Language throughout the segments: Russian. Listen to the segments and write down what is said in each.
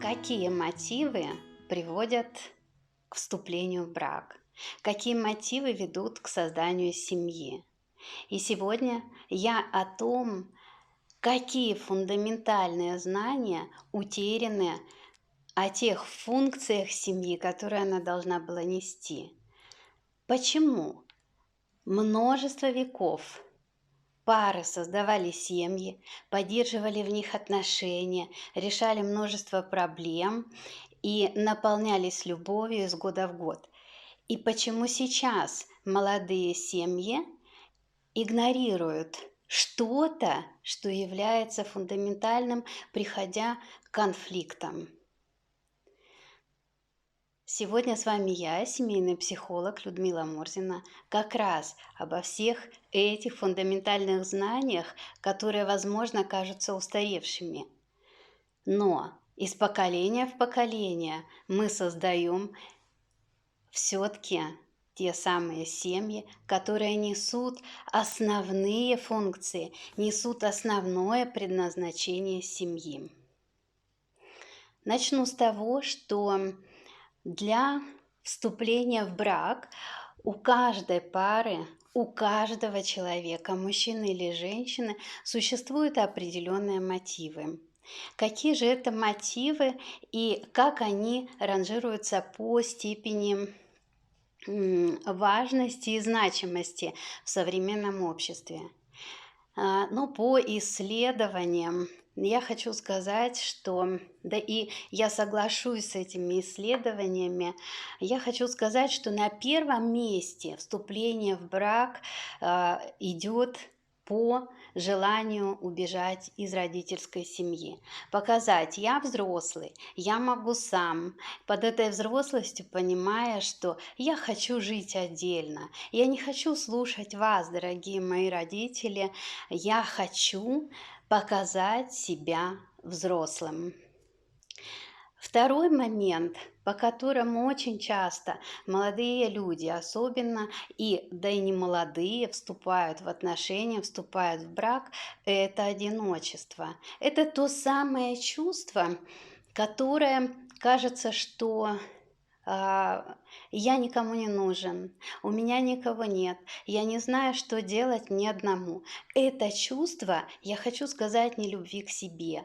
Какие мотивы приводят к вступлению в брак? Какие мотивы ведут к созданию семьи? И сегодня я о том, какие фундаментальные знания утеряны о тех функциях семьи, которые она должна была нести. Почему множество веков пары создавали семьи, поддерживали в них отношения, решали множество проблем и наполнялись любовью из года в год. И почему сейчас молодые семьи игнорируют что-то, что является фундаментальным, приходя к конфликтам? Сегодня с вами я, семейный психолог Людмила Мурзина, как раз обо всех этих фундаментальных знаниях, которые, возможно, кажутся устаревшими. Но из поколения в поколение мы создаем все-таки те самые семьи, которые несут основные функции, несут основное предназначение семьи. Начну с того, что для вступления в брак у каждой пары, у каждого человека, мужчины или женщины, существуют определенные мотивы. Какие же это мотивы и как они ранжируются по степени важности и значимости в современном обществе? Ну, по исследованиям я хочу сказать, что, да и я соглашусь с этими исследованиями, я хочу сказать, что на первом месте вступление в брак идет по желанию убежать из родительской семьи. Показать: я взрослый, я могу сам. Под этой взрослостью понимая, что я хочу жить отдельно. Я не хочу слушать вас, дорогие мои родители. Я хочу показать себя взрослым. Второй момент, по которому очень часто молодые люди, особенно, да и не молодые, вступают в отношения, вступают в брак, это одиночество. Это то самое чувство, которое кажется, что я никому не нужен, у меня никого нет, я не знаю, что делать мне одному. Это чувство, я хочу сказать, не любви к себе.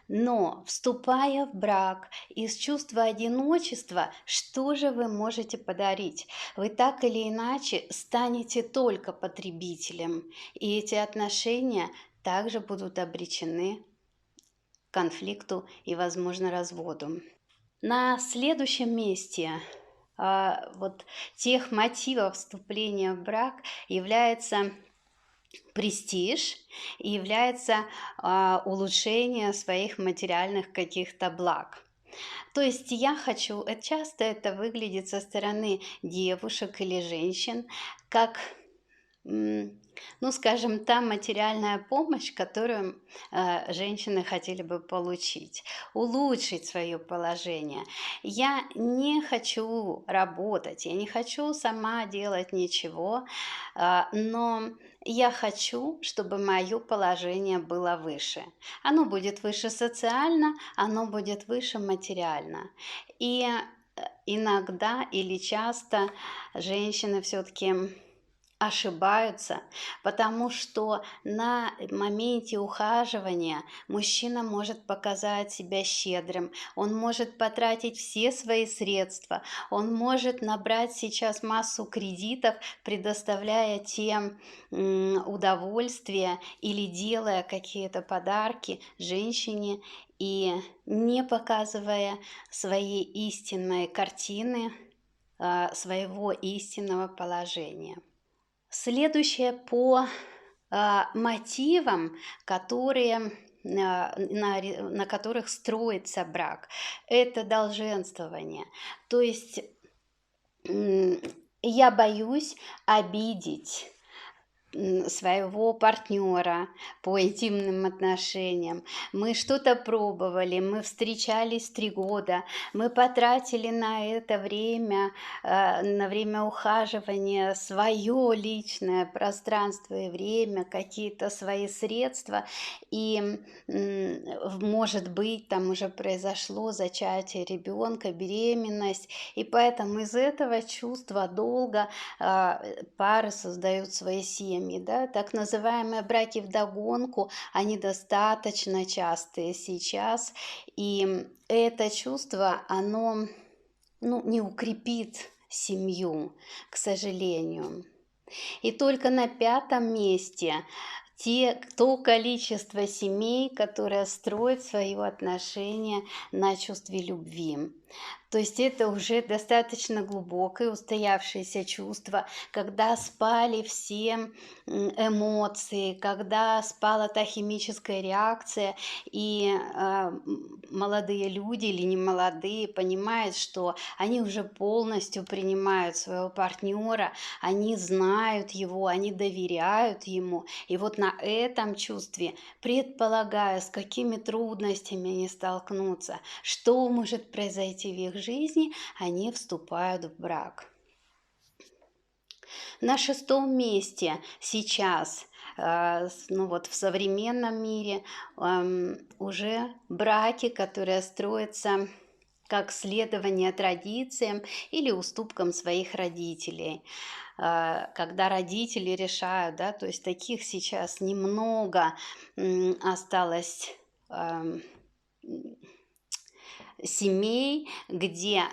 Но, вступая в брак из чувства одиночества, что же вы можете подарить? Вы так или иначе станете только потребителем, и эти отношения также будут обречены к конфликту и, возможно, разводу. На следующем месте вот тех мотивов вступления в брак является престиж и является улучшение своих материальных каких-то благ. То есть я хочу, часто это выглядит со стороны девушек или женщин, как, ну, скажем, та материальная помощь, которую женщины хотели бы получить, улучшить свое положение. Я не хочу работать, я не хочу сама делать ничего, но я хочу, чтобы мое положение было выше. Оно будет выше социально, оно будет выше материально. И иногда или часто женщины все-таки ошибаются, потому что на моменте ухаживания мужчина может показать себя щедрым, он может потратить все свои средства, он может набрать сейчас массу кредитов, предоставляя тем удовольствия или делая какие-то подарки женщине и не показывая своей истинной картины, своего истинного положения. Следующее по мотивам, которые, на которых строится брак, это долженствование. То есть я боюсь обидеть своего партнера по интимным отношениям. Мы что-то пробовали, мы встречались 3 года, мы потратили на это время, на время ухаживания свое личное пространство и время, какие-то свои средства. И, может быть, там уже произошло зачатие ребенка, беременность. И поэтому из этого чувства долга пары создают свои семьи, да, так называемые браки вдогонку, они достаточно частые сейчас, и это чувство, оно, не укрепит семью, к сожалению. И только на 5-м месте то количество семей, которые строят свои отношения на чувстве любви. То есть это уже достаточно глубокое устоявшееся чувство, когда спали все эмоции, когда спала та химическая реакция, и молодые люди или не молодые понимают, что они уже полностью принимают своего партнера, они знают его, они доверяют ему. И вот на этом чувстве, предполагая, с какими трудностями они столкнутся, что может произойти в их жизни, они вступают в брак. На 6-м месте сейчас, в современном мире, уже браки, которые строятся как следование традициям или уступкам своих родителей. Когда родители решают, да, то есть таких сейчас немного осталось семей, где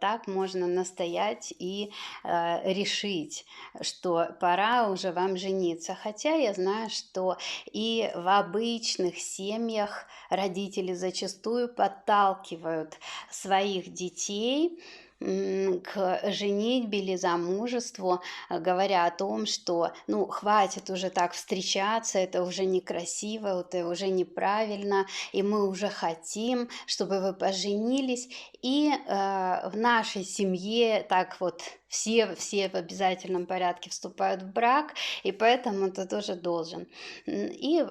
так можно настоять и решить, что пора уже вам жениться. Хотя я знаю, что и в обычных семьях родители зачастую подталкивают своих детей к женитьбе или замужеству, говоря о том, что хватит уже так встречаться, это уже некрасиво, это уже неправильно, и мы уже хотим, чтобы вы поженились. И в нашей семье так вот все в обязательном порядке вступают в брак, и поэтому ты тоже должен. И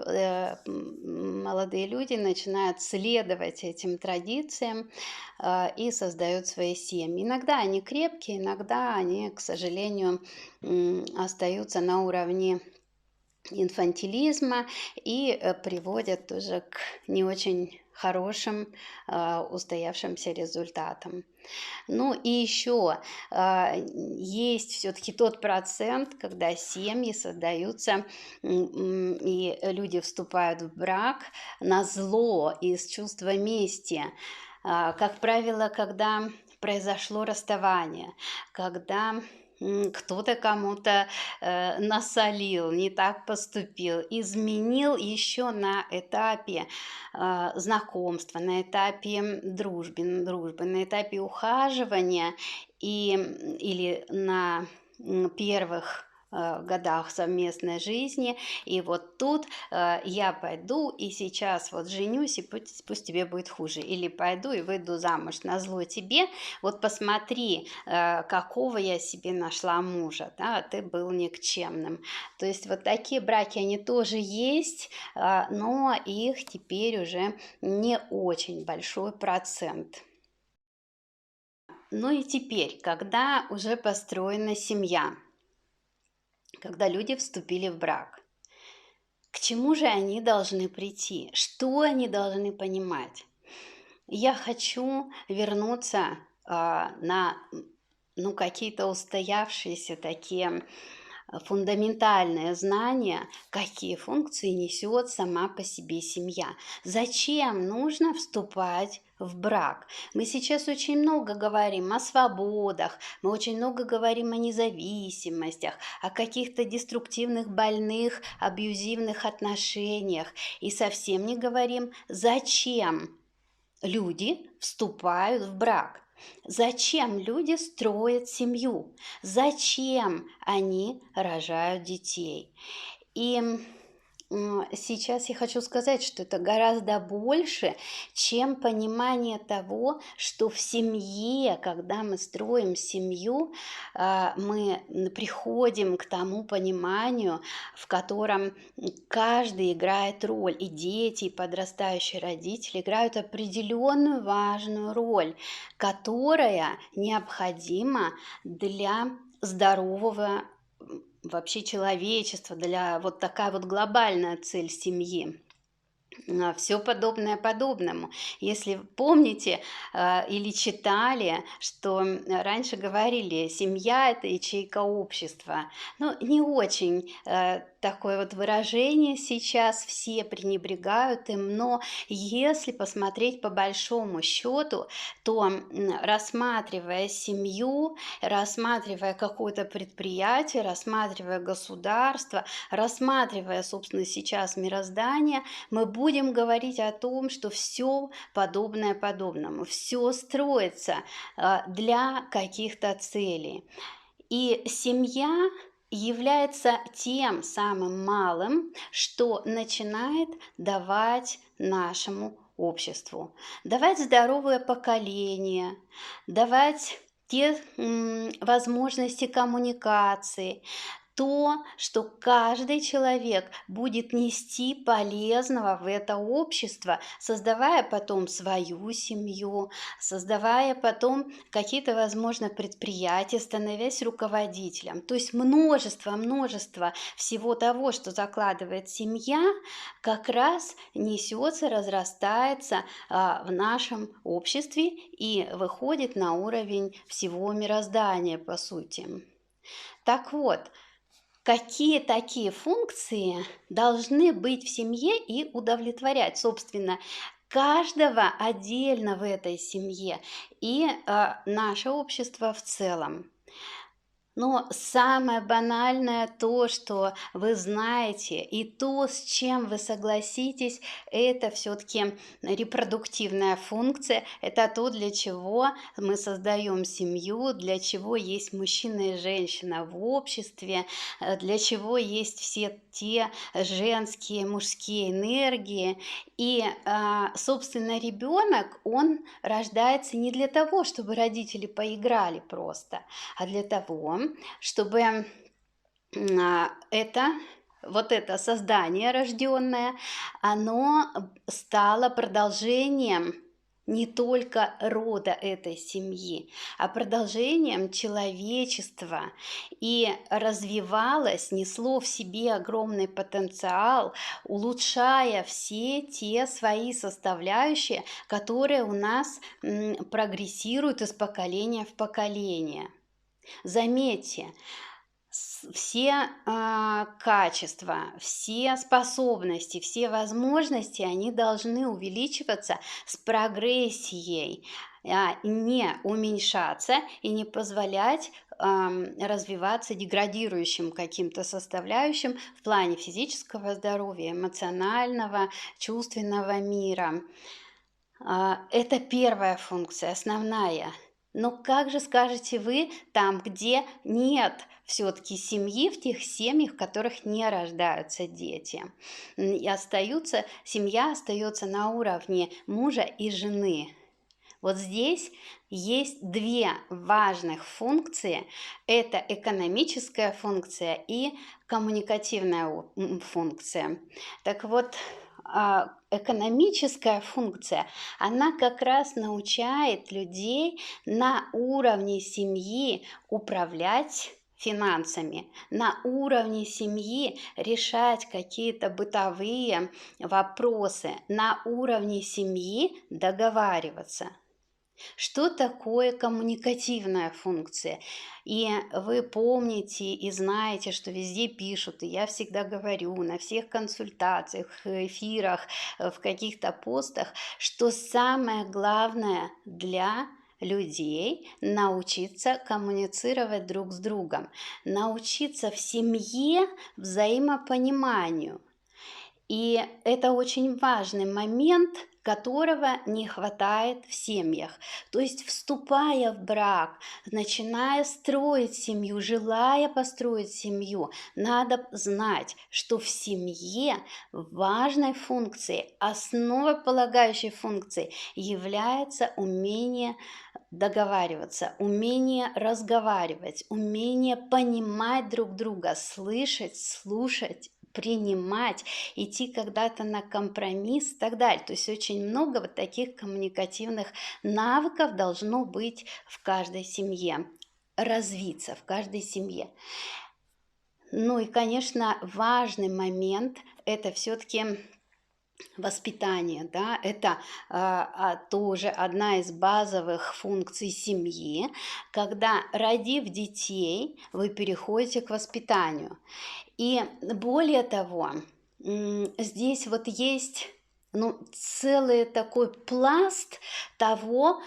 молодые люди начинают следовать этим традициям и создают свои семьи. Иногда они крепкие, иногда они, к сожалению, остаются на уровне инфантилизма и приводят тоже к не очень хорошим устоявшимся результатам. И еще есть все-таки тот процент, когда семьи создаются и люди вступают в брак на зло из чувства мести. Как правило, когда произошло расставание, когда кто-то кому-то насолил, не так поступил, изменил еще на этапе знакомства, на этапе дружбы, на этапе ухаживания или на первых годах совместной жизни, и вот тут я пойду и сейчас вот женюсь, и пусть тебе будет хуже, или пойду и выйду замуж назло тебе, вот посмотри, какого я себе нашла мужа, да, ты был никчемным. То есть вот такие браки, они тоже есть, но их теперь уже не очень большой процент. И теперь, когда уже построена семья, когда люди вступили в брак, к чему же они должны прийти? Что они должны понимать? Я хочу вернуться на какие-то устоявшиеся такие фундаментальные знания, какие функции несет сама по себе семья. Зачем нужно вступать в брак? Мы сейчас очень много говорим о свободах, мы очень много говорим о независимостях, о каких-то деструктивных, больных, абьюзивных отношениях, и совсем не говорим, зачем люди вступают в брак. Зачем люди строят семью? Зачем они рожают детей? И Сейчас я хочу сказать, что это гораздо больше, чем понимание того, что в семье, когда мы строим семью, мы приходим к тому пониманию, в котором каждый играет роль, и дети, и подрастающие родители играют определенную важную роль, которая необходима для здорового вообще человечества, для вот такая вот глобальная цель семьи. Все подобное подобному. Если помните, или читали, что, раньше говорили: "Семья - это ячейка общества". Ну, не очень, такое вот выражение сейчас, все пренебрегают им, но если посмотреть по большому счету, то, рассматривая семью, рассматривая какое-то предприятие, рассматривая государство, рассматривая, собственно, сейчас мироздание, мы будем говорить о том, что все подобное подобному, все строится для каких-то целей. И семья является тем самым малым, что начинает давать нашему обществу, давать здоровое поколение, давать те возможности коммуникации, то, что каждый человек будет нести полезного в это общество, создавая потом свою семью, создавая потом какие-то, возможно, предприятия, становясь руководителем. То есть множество всего того, что закладывает семья, как раз несется, разрастается в нашем обществе и выходит на уровень всего мироздания, по сути. Так вот, какие такие функции должны быть в семье и удовлетворять, собственно, каждого отдельно в этой семье и наше общество в целом? Но самое банальное то, что вы знаете, и то, с чем вы согласитесь, это все-таки репродуктивная функция. Это то, для чего мы создаем семью, для чего есть мужчина и женщина в обществе, для чего есть все те женские, мужские энергии. И, собственно, ребенок, он рождается не для того, чтобы родители поиграли просто, а для того, чтобы вот это создание рожденное, оно стало продолжением не только рода этой семьи, а продолжением человечества и развивалось, несло в себе огромный потенциал, улучшая все те свои составляющие, которые у нас прогрессируют из поколения в поколение. Заметьте, все качества, все способности, все возможности, они должны увеличиваться с прогрессией, не уменьшаться и не позволять развиваться деградирующим каким-то составляющим в плане физического здоровья, эмоционального, чувственного мира. Это первая функция, основная. Но как же скажете вы там, где нет все-таки семьи, в тех семьях, в которых не рождаются дети? И семья остается на уровне мужа и жены. Вот здесь есть две важных функции. Это экономическая функция и коммуникативная функция. Так вот, экономическая функция, она как раз научает людей на уровне семьи управлять финансами, на уровне семьи решать какие-то бытовые вопросы, на уровне семьи договариваться. Что такое коммуникативная функция? И вы помните и знаете, что везде пишут, и я всегда говорю на всех консультациях, эфирах, в каких-то постах, что самое главное для людей научиться коммуницировать друг с другом, научиться в семье взаимопониманию. И это очень важный момент, которого не хватает в семьях. То есть, вступая в брак, начиная строить семью, желая построить семью, надо знать, что в семье важной функцией, основополагающей функцией является умение договариваться, умение разговаривать, умение понимать друг друга, слышать, слушать, принимать, идти когда-то на компромисс и так далее. То есть очень много вот таких коммуникативных навыков должно быть в каждой семье, развиться в каждой семье. Ну и, конечно, важный момент — это все-таки воспитание, да, это тоже одна из базовых функций семьи, когда, родив детей, вы переходите к воспитанию. И более того, здесь вот есть, ну, целый такой пласт того,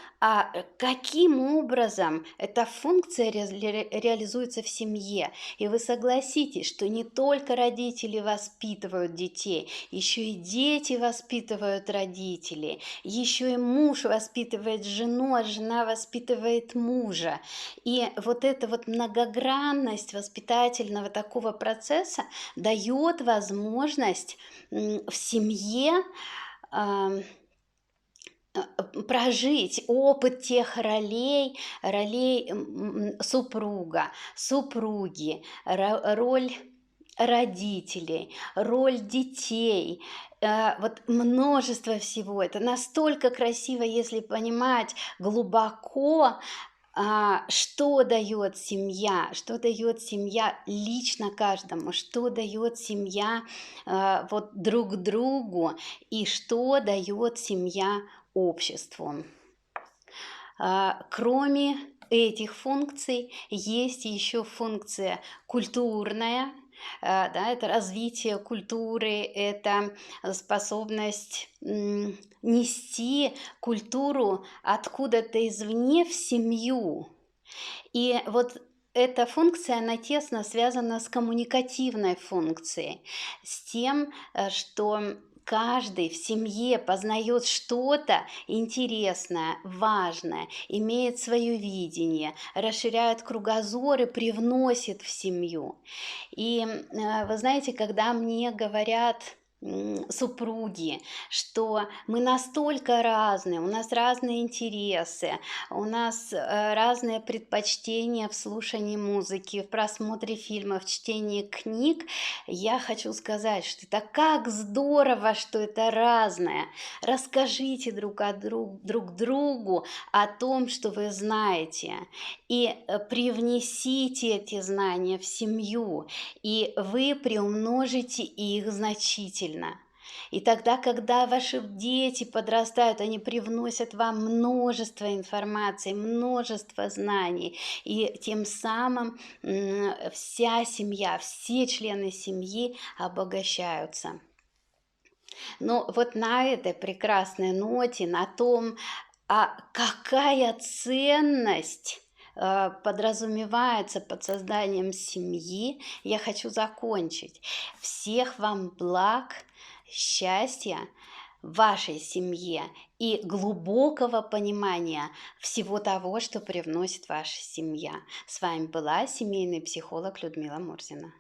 каким образом эта функция реализуется в семье. И вы согласитесь, что не только родители воспитывают детей, еще и дети воспитывают родителей, еще и муж воспитывает жену, а жена воспитывает мужа. И вот эта вот многогранность воспитательного такого процесса дает возможность в семье прожить опыт тех ролей супруга, супруги, роль родителей, роль детей, вот множество всего. Это настолько красиво, если понимать глубоко, что дает семья лично каждому, что дает семья вот друг другу и что дает семья обществу. Кроме этих функций есть еще функция культурная. Да, это развитие культуры, это способность нести культуру откуда-то извне в семью. И вот эта функция, она тесно связана с коммуникативной функцией, с тем, что каждый в семье познает что-то интересное, важное, имеет свое видение, расширяет кругозор и привносит в семью. И вы знаете, когда мне говорят супруги, что мы настолько разные, у нас разные интересы, у нас разные предпочтения в слушании музыки, в просмотре фильмов, в чтении книг, я хочу сказать, что это как здорово, что это разное. Расскажите друг другу о том, что вы знаете, и привнесите эти знания в семью, и вы приумножите их значительно. И тогда, когда ваши дети подрастают, они привносят вам множество информации, множество знаний, и тем самым вся семья, все члены семьи обогащаются. Но вот на этой прекрасной ноте, на том, какая ценность подразумевается под созданием семьи, я хочу закончить. Всех вам благ, счастья в вашей семье и глубокого понимания всего того, что привносит ваша семья. С вами была семейный психолог Людмила Мурзина.